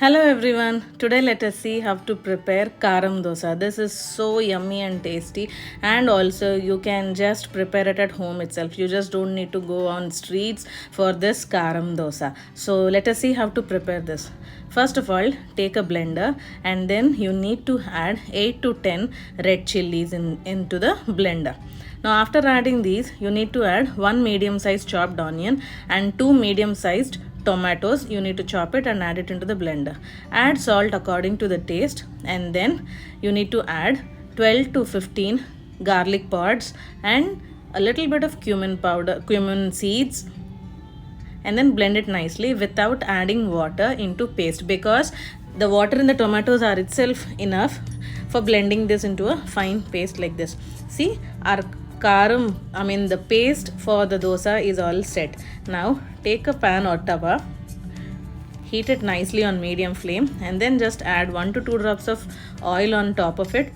Hello everyone. Today let us see how to prepare kaaram dosa. This is so yummy and tasty, and also you can just prepare it at home itself. You just don't need to go on streets for this kaaram dosa. So let us see how to prepare this. First of all, take a blender and then you need to add 8 to 10 red chilies into the blender. Now after adding these, you need to add 1 medium sized chopped onion and 2 medium sized tomatoes. You need to chop it and add it into the blender. Add salt according to the taste, and then you need to add 12 to 15 garlic pods and a little bit of cumin seeds, and then blend it nicely without adding water into paste, because the water in the tomatoes are itself enough for blending this into a fine paste like this. See, our the paste for the dosa is all set. Now take a pan or tawa, heat it nicely on medium flame, and then just add 1 to 2 drops of oil on top of it.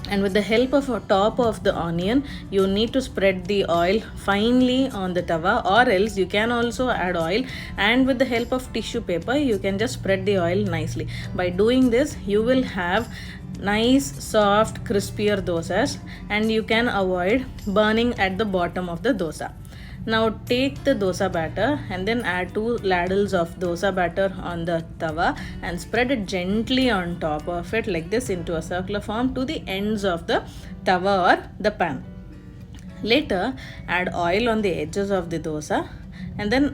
And with the help of a top of the onion, you need to spread the oil finely on the tawa, or else you can also add oil, and with the help of tissue paper you can just spread the oil nicely. By doing this, you will have nice soft crispier dosas, and you can avoid burning at the bottom of the dosa. Now take the dosa batter and then add 2 ladles of dosa batter on the tawa and spread it gently on top of it like this into a circular form to the ends of the tawa or the pan. Later, add oil on the edges of the dosa and then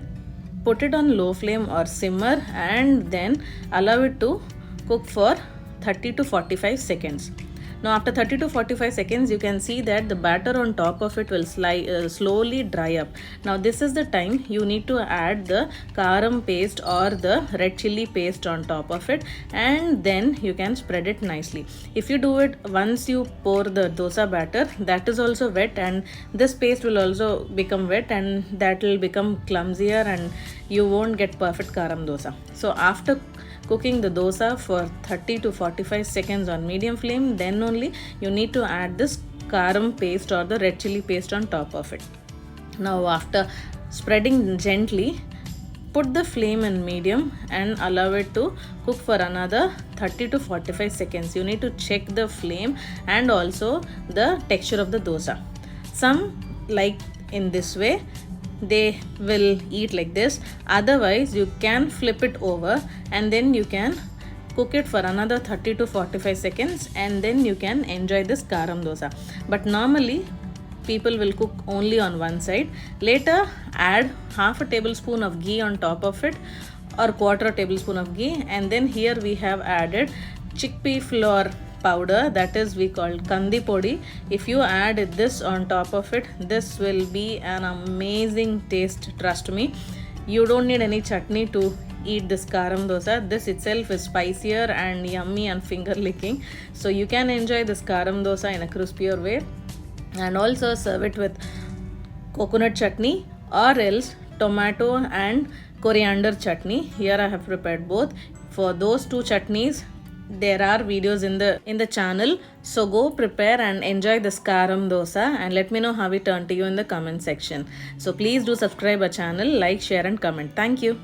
put it on low flame or simmer, and then allow it to cook for 30 to 45 seconds. Now after 30 to 45 seconds, you can see that the batter on top of it will slowly dry up. Now this is the time you need to add the kaaram paste or the red chili paste on top of it, and then you can spread it nicely. If you do it once you pour the dosa batter, that is also wet, and this paste will also become wet, and that will become clumsier and you won't get perfect kaaram dosa. So after cooking the dosa for 30 to 45 seconds on medium flame, then only you need to add this kaaram paste or the red chili paste on top of it. Now after spreading gently, put the flame in medium and allow it to cook for another 30 to 45 seconds. You need to check the flame and also the texture of the dosa. Some like in this way, they will eat like this. Otherwise, you can flip it over and then you can cook it for another 30 to 45 seconds, and then you can enjoy this kaaram dosa. But normally people will cook only on one side. Later, add half a tablespoon of ghee on top of it, or quarter tablespoon of ghee, and then here we have added chickpea flour powder, that is we call kandi podi. If you add this on top of it, this will be an amazing taste, trust me. You don't need any chutney to eat this kaaram dosa. This itself is spicier and yummy and finger licking. So you can enjoy this kaaram dosa in a crispier way, and also serve it with coconut chutney or else tomato and coriander chutney. Here I have prepared both. For those two chutneys, there are videos in the channel, so go prepare and enjoy this kaaram dosa, and let me know how it turned to you in the comment section. So please do subscribe our channel, like, share and comment. Thank you.